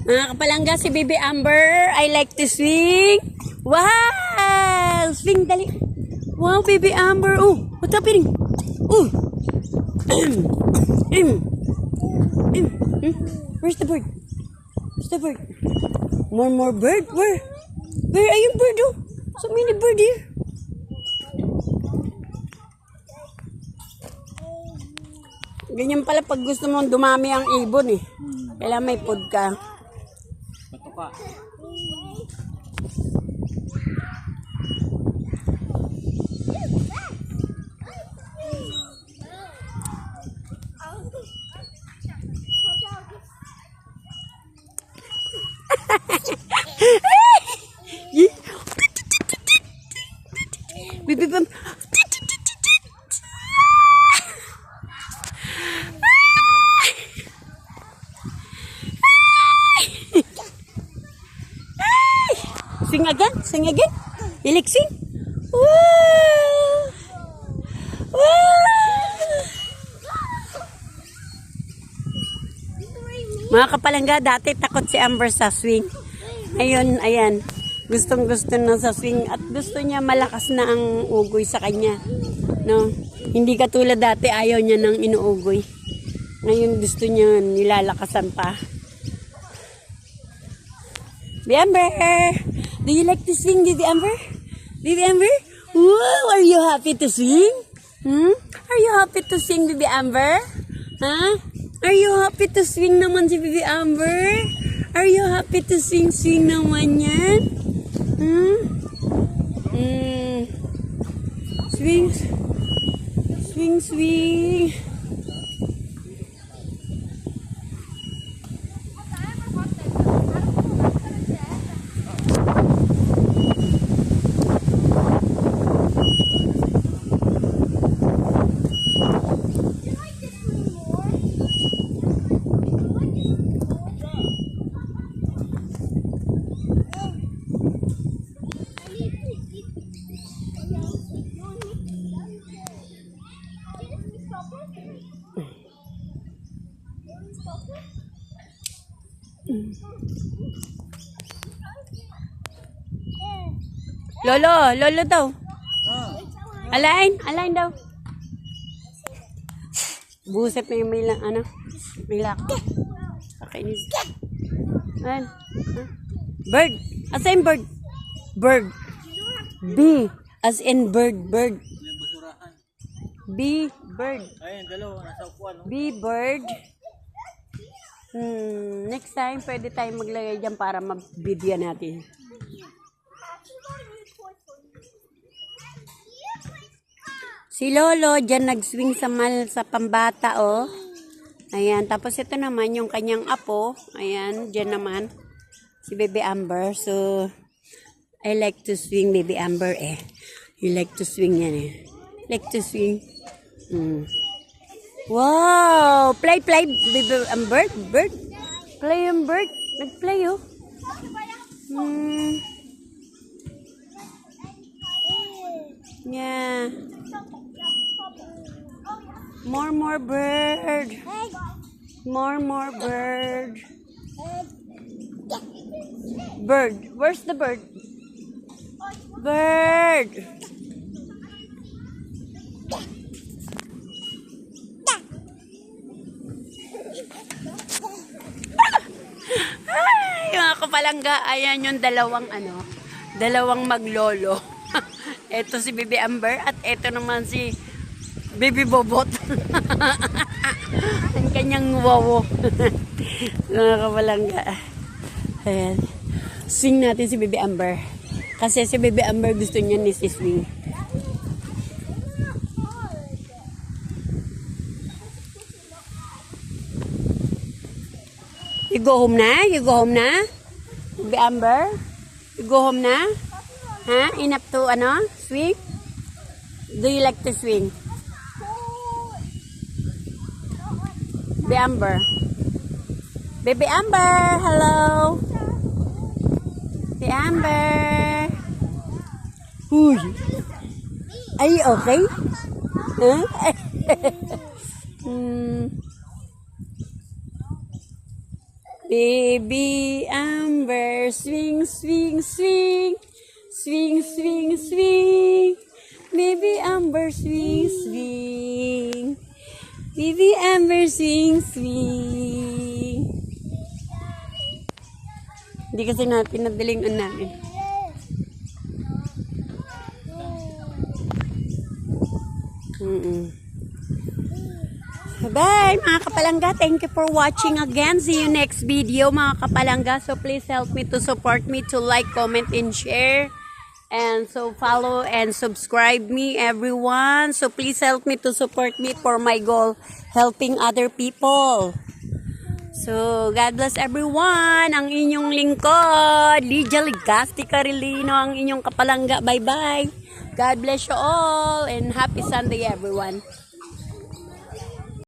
Mga kapalangga, si Baby Amber. I like to swing. Wow! Swing, dali. Wow, Baby Amber. Oh, what's happening? Oh. Where's the bird? Where's the bird? More bird? Where? Where are you, bird? Oh, so many bird here. Ganyan pala pag gusto mong dumami ang ibon eh. Kailangan may food ka. Bato ka. Bibibam. Sing again, sing again. Ilik sing. Wow! Wow! Mga kapalangga, dati takot si Amber sa swing. Ngayon, ayan, gustong-gusto na sa swing at gusto niya malakas na ang ugoy sa kanya. No? Hindi katulad dati, ayaw niya ng inuugoy. Ngayon gusto niya nilalakasan pa. Baby Amber, do you like to swing, Baby Amber? Baby Amber? Wow, are you happy to swing? Are you happy to swing, Baby Amber? Huh? Are you happy to swing naman si Baby Amber? Are you happy to swing naman yan? Swing. Swing, swing. Lolo daw. Alain daw. Buset na yung may lang, may lako. Kakainis. Ayan. Bird. As in bird. Bird. B. As in bird. B. Bird. Ayun, dalawa. Nasa upuan. B. Bird. Next time, pwede tayong maglagay dyan para mabidyan natin. Si Lolo, dyan nag-swing sa pambata, oh. Ayan, tapos ito naman yung kanyang apo. Ayan, dyan naman. Si Baby Amber. So, I like to swing, Baby Amber, eh. You like to swing yan, eh. Like to swing. Wow! Play, Baby Amber. Bird. Play yung bird. Nag-play, oh. Yeah. More bird. More bird. Bird. Where's the bird? Bird. Ay, mga kapalangga, ayan yung dalawang maglolo. Ito si Baby Amber at ito naman si Baby Bobot. Ang kanyang wawo. Mga kapalangga. Ayan. Swing natin si Baby Amber. Kasi si Baby Amber gusto niya ni si swing. You go home na? You go home na? Baby Amber? You go home na? Ha? Enough to swing? Do you like to swing? Baby Amber. Baby Amber, hello. Baby Amber. Uy. Are you okay? Huh? Baby Amber, swing, swing, swing. Swing, swing, swing. Baby Amber, swing, swing. Baby Amber, swing, swing. Hindi kasi natin nabiling namin. Bye mga kapalangga. Thank you for watching again. See you next video mga kapalangga. So please help me to support me to like, comment, and share. And so follow and subscribe me everyone. So please help me to support me for my goal, helping other people. So God bless everyone. Ang inyong lingkod, Lydia Legazpi Carilino, ang inyong kapalangga. Bye bye. God bless you all and happy Sunday everyone.